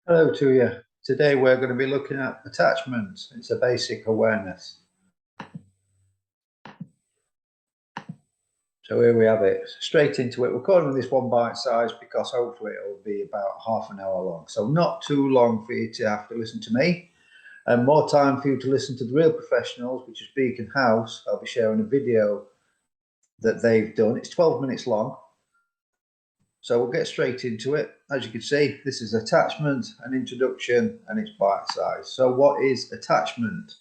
Hello to you. Today we're going to be looking at attachment. It's a basic awareness. So here we have it. Straight into it. We're calling this one bite size because hopefully it will be about half an hour long. So not too long for you to have to listen to me, and more time for you to listen to the real professionals, which is Beacon House. I'll be sharing a video that they've done. It's 12 minutes long. So we'll get straight into it. As you can see, this is attachment, an introduction, and it's bite size. So what is attachment?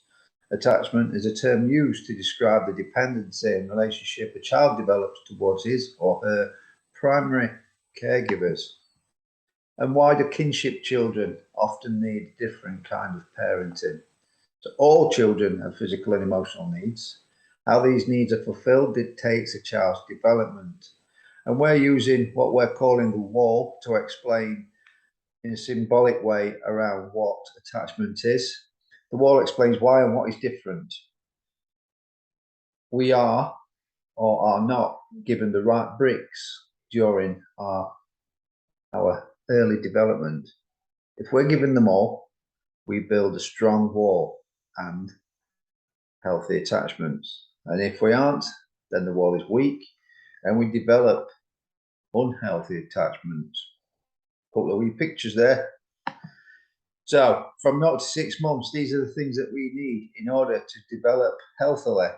Attachment is a term used to describe the dependency and relationship a child develops towards his or her primary caregivers. And why do kinship children often need different kind of parenting? So all children have physical and emotional needs. How these needs are fulfilled dictates a child's development. And we're using what we're calling the wall to explain in a symbolic way around what attachment is. The wall explains why and what is different. We are or are not given the right bricks during our early development. If we're given them all, we build a strong wall and healthy attachments. And if we aren't, then the wall is weak and we develop unhealthy attachments. Couple of wee pictures there. So from 0 to 6 months, these are the things that we need in order to develop healthily.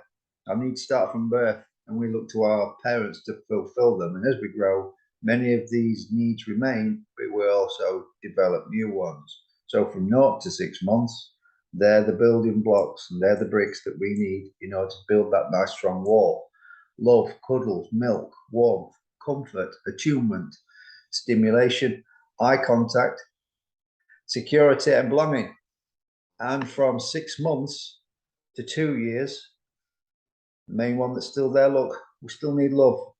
Our needs start from birth, and we look to our parents to fulfill them. And as we grow, many of these needs remain, but we also develop new ones. So from 0 to 6 months, they're the building blocks and they're the bricks that we need in order to build that nice strong wall. Love, cuddles, milk, warmth, comfort, attunement, stimulation, eye contact, security and belonging. And from 6 months to 2 years, the main one that's still there, look, we still need love.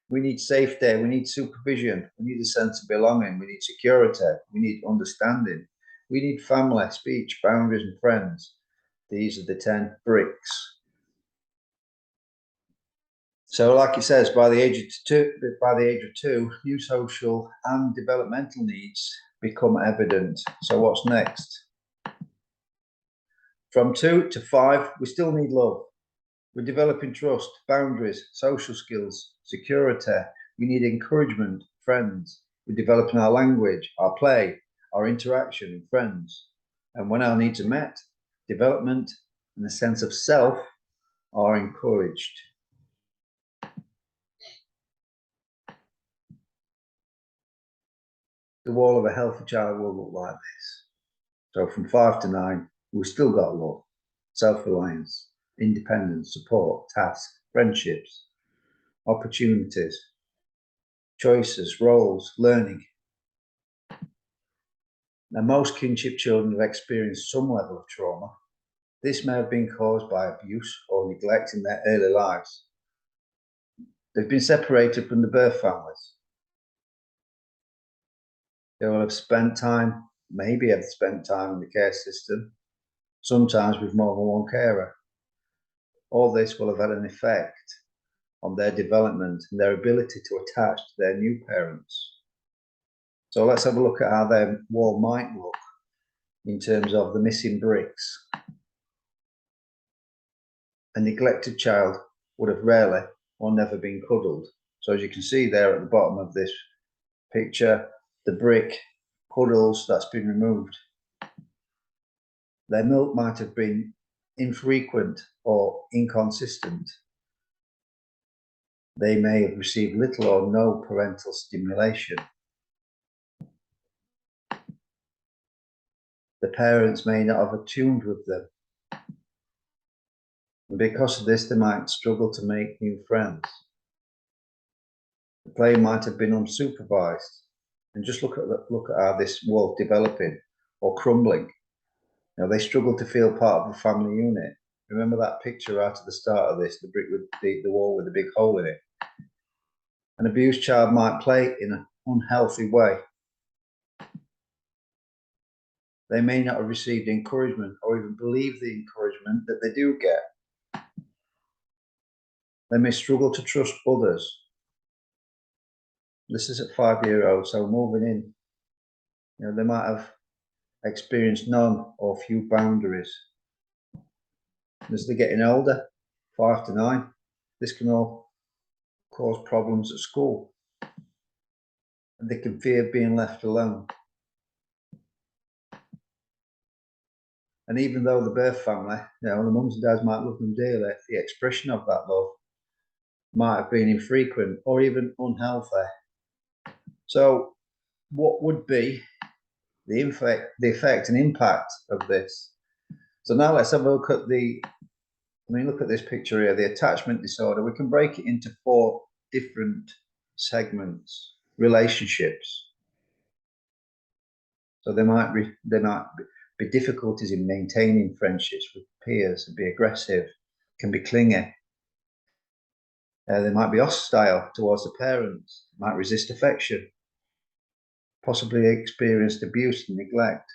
We need safety. We need supervision. We need a sense of belonging. We need security. We need understanding. We need family, speech, boundaries, and friends. These are the 10 bricks. So, like it says, by the age of two, new social and developmental needs become evident. So, what's next? From 2 to 5, we still need love. We're developing trust, boundaries, social skills, security. We need encouragement, friends. We're developing our language, our play, our interaction with friends. And when our needs are met, development and a sense of self are encouraged. The wall of a healthy child will look like this. So from 5 to 9, we've still got love, self-reliance, independence, support, tasks, friendships, opportunities, choices, roles, learning. Now, most kinship children have experienced some level of trauma. This may have been caused by abuse or neglect in their early lives. They've been separated from the birth families. They will have spent time, maybe have spent time in the care system, sometimes with more than one carer. All this will have had an effect on their development and their ability to attach to their new parents. So let's have a look at how their wall might look in terms of the missing bricks. A neglected child would have rarely or never been cuddled. So as you can see there at the bottom of this picture, the brick cuddles that's been removed. Their milk might have been infrequent or inconsistent. They may have received little or no parental stimulation. The parents may not have attuned with them. And because of this, they might struggle to make new friends. The play might have been unsupervised. And just look at how this wall's developing or crumbling. Now, they struggle to feel part of a family unit. Remember that picture right at the start of this, the brick with the wall with a big hole in it. An abused child might play in an unhealthy way. They may not have received encouragement or even believe the encouragement that they do get. They may struggle to trust others. This is at 5-year-olds, so moving in They might have experienced none or few boundaries. As they're getting older, 5 to 9, this can all cause problems at school. And they can fear being left alone. And even though the birth family, the mums and dads might love them dearly, the expression of that love might have been infrequent or even unhealthy. So what would be the effect and impact of this? So now let's have a look at look at this picture here, the attachment disorder. We can break it into 4 different segments. Relationships. So there might be difficulties in maintaining friendships with peers, and be aggressive, can be clingy. They might be hostile towards the parents, might resist affection, possibly experienced abuse and neglect.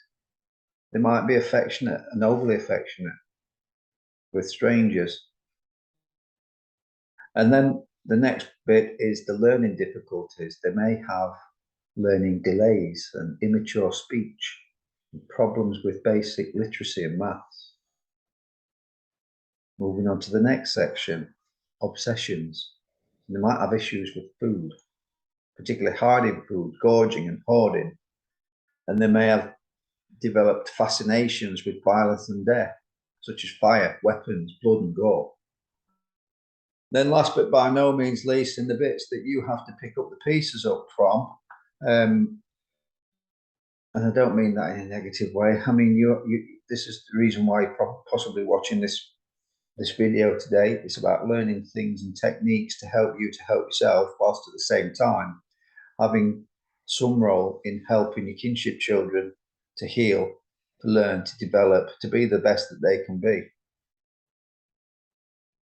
They might be affectionate and overly affectionate with strangers. And then the next bit is the learning difficulties. They may have learning delays and immature speech, and problems with basic literacy and maths. Moving on to the next section, obsessions. They might have issues with food, particularly hiding food, gorging and hoarding. And they may have developed fascinations with violence and death, such as fire, weapons, blood and gore. Then last but by no means least, in the bits that you have to pick up the pieces up from, and I don't mean that in a negative way. I mean, this is the reason why you're possibly watching this video today. It's about learning things and techniques to help you to help yourself, whilst at the same time having some role in helping your kinship children to heal, to learn, to develop, to be the best that they can be.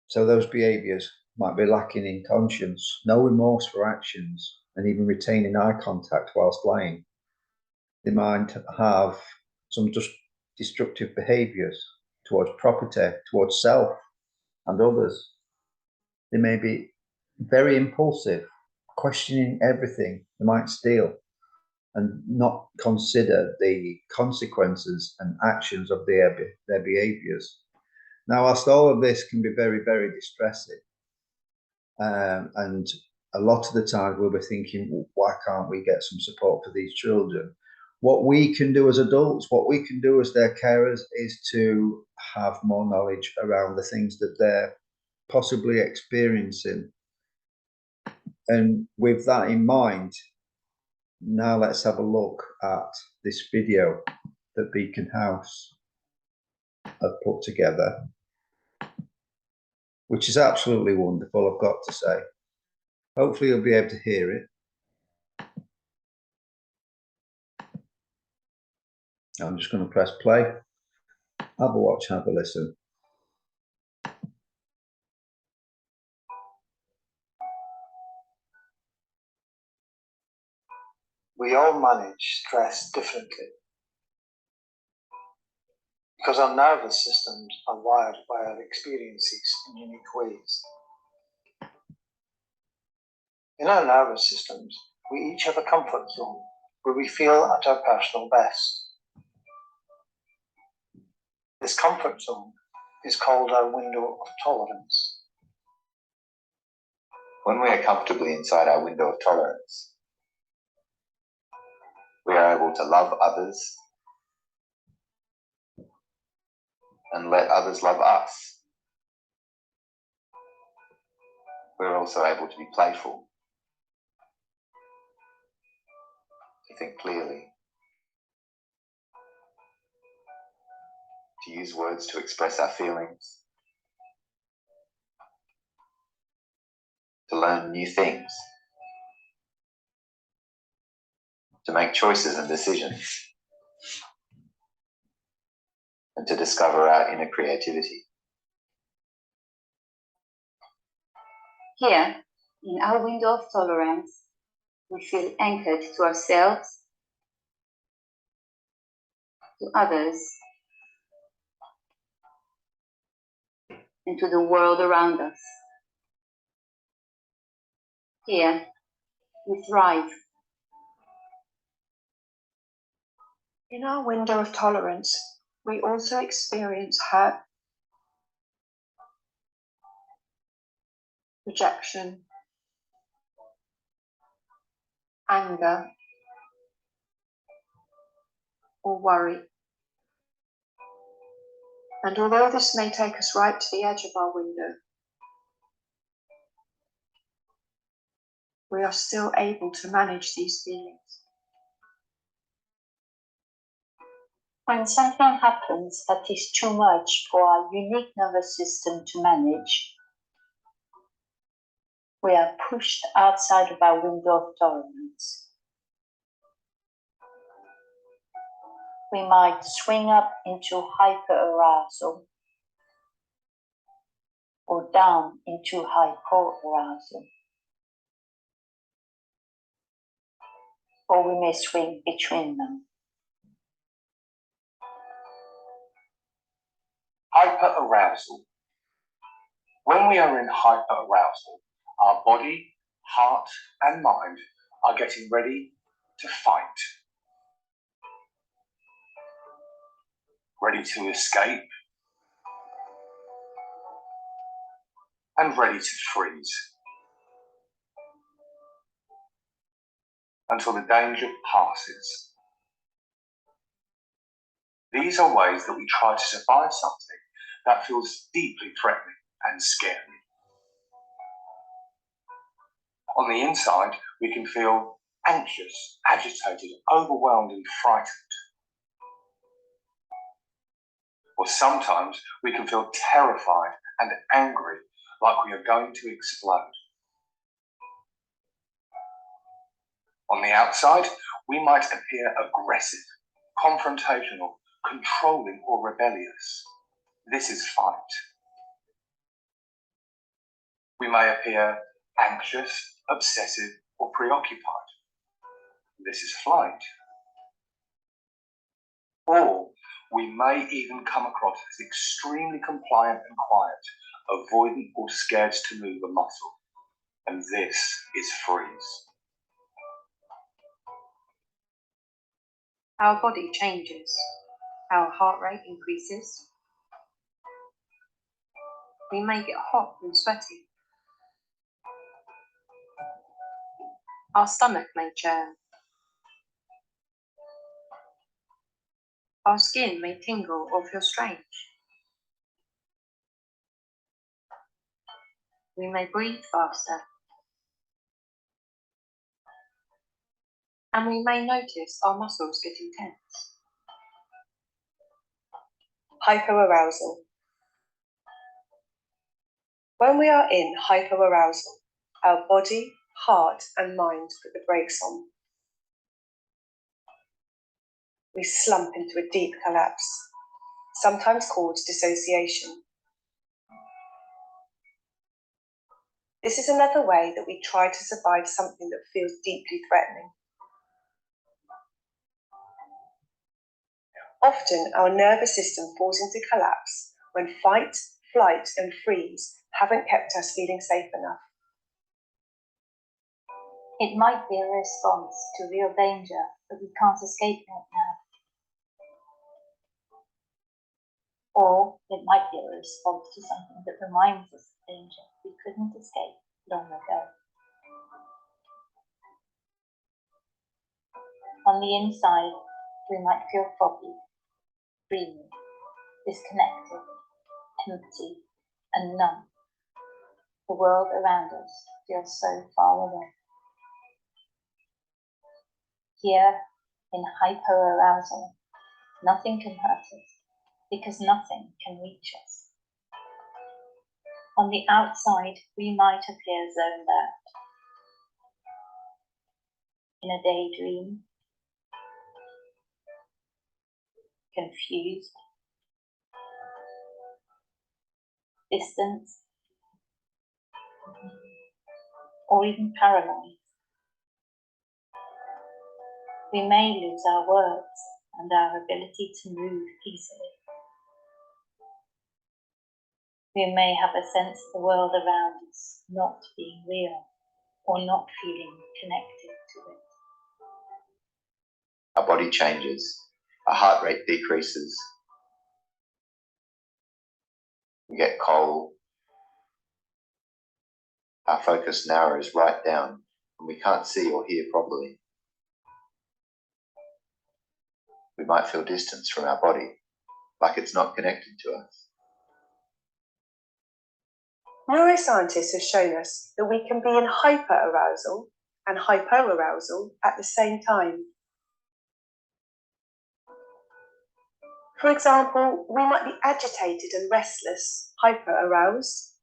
So those behaviours might be lacking in conscience, no remorse for actions, and even retaining eye contact whilst lying. They might have some just destructive behaviours towards property, towards self and others. They may be very impulsive, questioning everything. They might steal and not consider the consequences and actions of their behaviours. Now, whilst all of this can be very, very distressing, and a lot of the time we'll be thinking, well, why can't we get some support for these children? What we can do as adults, what we can do as their carers, is to have more knowledge around the things that they're possibly experiencing. And with that in mind, now let's have a look at this video that Beacon House have put together, which is absolutely wonderful, I've got to say. Hopefully you'll be able to hear it. I'm just going to press play. Have a watch, have a listen. We all manage stress differently because our nervous systems are wired by our experiences in unique ways. In our nervous systems, we each have a comfort zone where we feel at our personal best. This comfort zone is called our window of tolerance. When we are comfortably inside our window of tolerance, we are able to love others and let others love us. We're also able to be playful, to think clearly, to use words to express our feelings, to learn new things, to make choices and decisions, and to discover our inner creativity. Here, in our window of tolerance, we feel anchored to ourselves, to others, and to the world around us. Here, we thrive. In our window of tolerance, we also experience hurt, rejection, anger, or worry. And although this may take us right to the edge of our window, we are still able to manage these feelings. When something happens that is too much for our unique nervous system to manage, we are pushed outside of our window of tolerance. We might swing up into hyperarousal or down into hypoarousal. Or we may swing between them. Hyperarousal. When we are in hyperarousal, our body, heart, and mind are getting ready to fight. Ready to escape, and ready to freeze. Until the danger passes. These are ways that we try to survive something that feels deeply threatening and scary. On the inside, we can feel anxious, agitated, overwhelmed, and frightened. Or sometimes we can feel terrified and angry, like we are going to explode. On the outside, we might appear aggressive, confrontational, controlling, or rebellious. This is fight. We may appear anxious, obsessive, or preoccupied. This is flight. Or we may even come across as extremely compliant and quiet, avoidant or scared to move a muscle. And this is freeze. Our body changes. Our heart rate increases. We may get hot and sweaty. Our stomach may churn. Our skin may tingle or feel strange. We may breathe faster. And we may notice our muscles getting tense. Hyperarousal. When we are in hyperarousal, our body, heart, and mind put the brakes on. We slump into a deep collapse, sometimes called dissociation. This is another way that we try to survive something that feels deeply threatening. Often, our nervous system falls into collapse when fight, flight, and freeze haven't kept us feeling safe enough. It might be a response to real danger, but we can't escape right now. Or it might be a response to something that reminds us of danger we couldn't escape long ago. On the inside, we might feel foggy, dreamy, disconnected, empty, and numb. The world around us feels so far away. Here, in hyperarousal, nothing can hurt us because nothing can reach us. On the outside, we might appear zoned out, in a daydream, confused, distant, or even paranoid. We may lose our words and our ability to move easily. We may have a sense of the world around us not being real or not feeling connected to it. Our body changes Our heart rate decreases. We get cold. Our focus narrows right down and we can't see or hear properly. We might feel distance from our body, like it's not connected to us. Neuroscientists have shown us that we can be in hyperarousal and hypoarousal at the same time. For example, we might be agitated and restless, hyperaroused,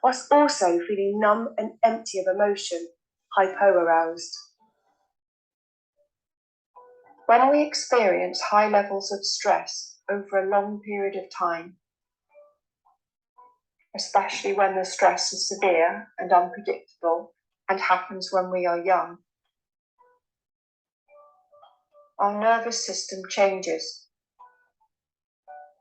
whilst also feeling numb and empty of emotion, hypoaroused. When we experience high levels of stress over a long period of time, especially when the stress is severe and unpredictable and happens when we are young, our nervous system changes.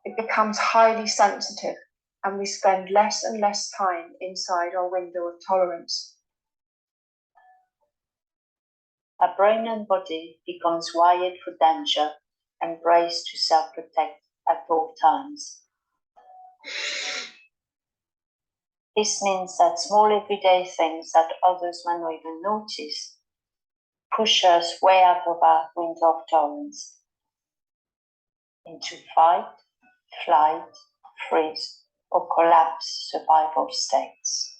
It becomes highly sensitive and we spend less and less time inside our window of tolerance. Our brain and body becomes wired for danger and braced to self-protect at all times. This means that small everyday things that others may not even notice push us way out of our window of tolerance into fight, flight, freeze, or collapse survival states.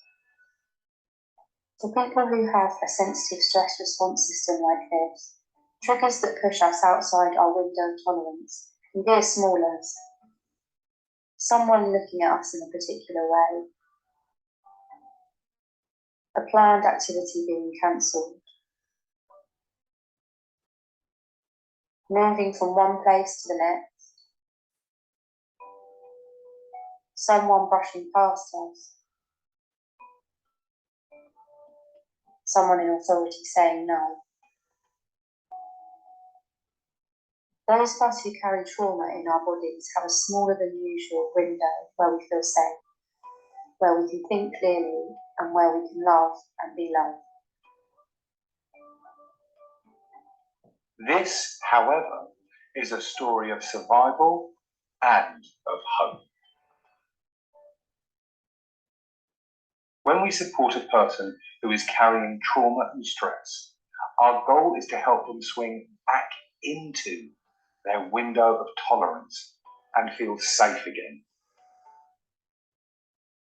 For people who have a sensitive stress response system like this, triggers that push us outside our window of tolerance can be as small as someone looking at us in a particular way, a planned activity being cancelled, moving from one place to the next, someone brushing past us, someone in authority saying no. Those of us who carry trauma in our bodies have a smaller than usual window where we feel safe, where we can think clearly and where we can love and be loved. This, however, is a story of survival and of hope. When we support a person who is carrying trauma and stress, our goal is to help them swing back into their window of tolerance and feel safe again.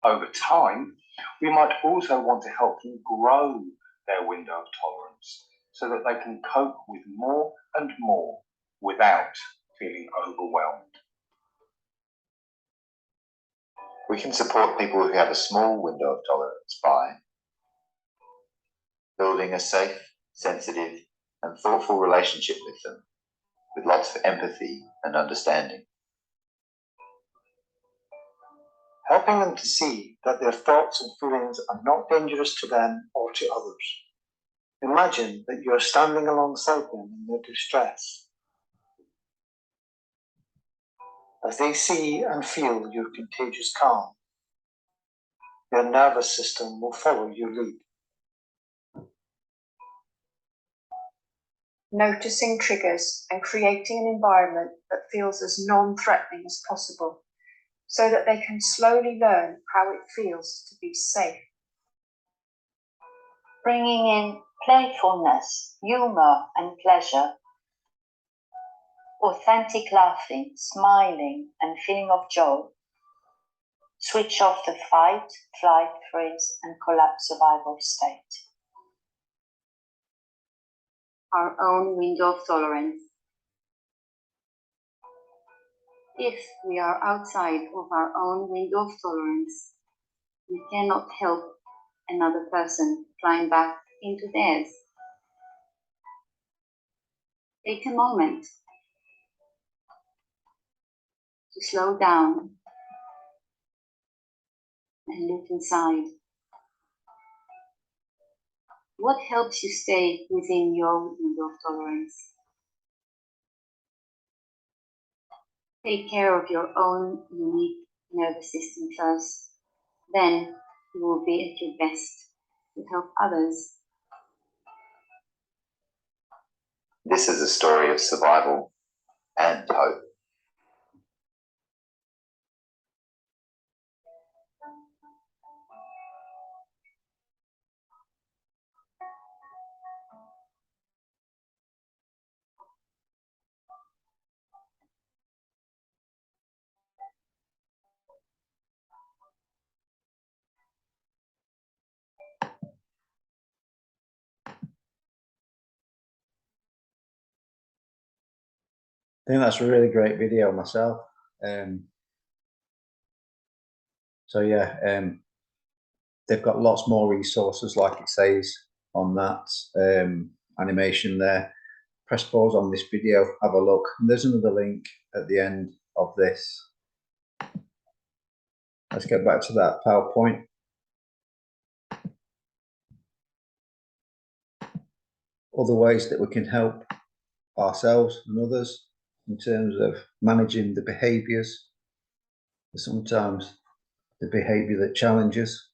Over time, we might also want to help them grow their window of tolerance so that they can cope with more and more without feeling overwhelmed. We can support people who have a small window of tolerance by building a safe, sensitive, and thoughtful relationship with them, with lots of empathy and understanding. Helping them to see that their thoughts and feelings are not dangerous to them or to others. Imagine that you are standing alongside them in their distress. As they see and feel your contagious calm, their nervous system will follow your lead. Noticing triggers and creating an environment that feels as non-threatening as possible, so that they can slowly learn how it feels to be safe. Bringing in playfulness, humor, and pleasure, authentic laughing, smiling, and feeling of joy. Switch off the fight, flight, freeze, and collapse survival state. Our own window of tolerance. If we are outside of our own window of tolerance, we cannot help another person climb back into theirs. Take a moment to slow down and look inside. What helps you stay within your window of tolerance? Take care of your own unique nervous system first. Then you will be at your best to help others. This is a story of survival and hope. I think that's a really great video myself. So yeah, they've got lots more resources, like it says on that animation there. Press pause on this video, have a look. And there's another link at the end of this. Let's get back to that PowerPoint. Other ways that we can help ourselves and others in terms of managing the behaviours, sometimes the behaviour that challenges,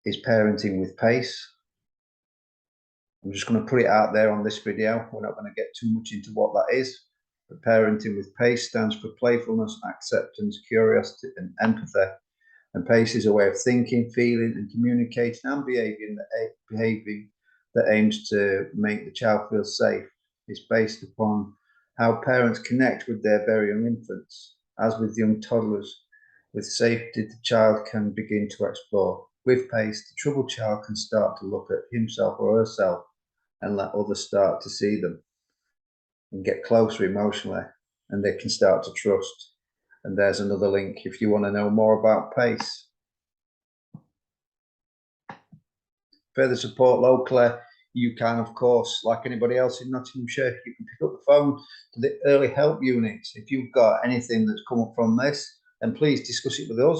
is parenting with pace. I'm just going to put it out there on this video. We're not going to get too much into what that is, but parenting with pace stands for playfulness, acceptance, curiosity and empathy. And pace is a way of thinking, feeling and communicating and behaving that aims to make the child feel safe. It's based upon how parents connect with their very young infants. As with young toddlers, with safety, the child can begin to explore. With pace, the troubled child can start to look at himself or herself and let others start to see them and get closer emotionally, and they can start to trust. And there's another link if you want to know more about pace. Further support locally, you can, of course, like anybody else in Nottinghamshire, you can pick up the phone to the early help units. If you've got anything that's come up from this, then please discuss it with us.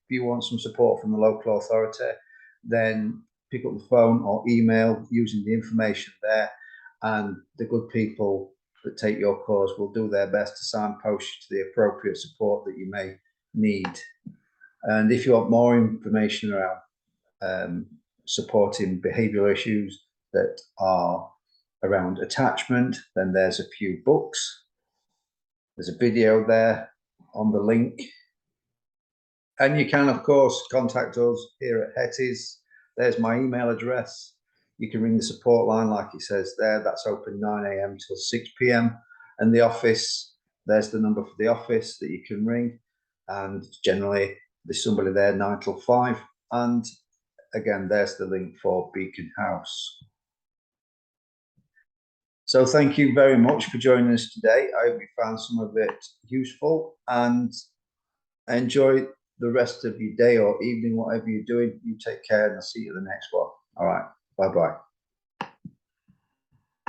If you want some support from the local authority, then pick up the phone or email using the information there, and the good people that take your cause will do their best to signpost you to the appropriate support that you may need. And if you want more information around supporting behavioural issues that are around attachment, then there's a few books. There's a video there on the link. And you can, of course, contact us here at Hetties. There's my email address. You can ring the support line, like it says there. That's open 9 AM till 6 PM. And the office, there's the number for the office that you can ring. And generally, there's somebody there 9 till 5. And again, there's the link for Beacon House. So thank you very much for joining us today. I hope you found some of it useful, and enjoy the rest of your day or evening, whatever you're doing. You take care, and I'll see you at the next one. All right, bye-bye.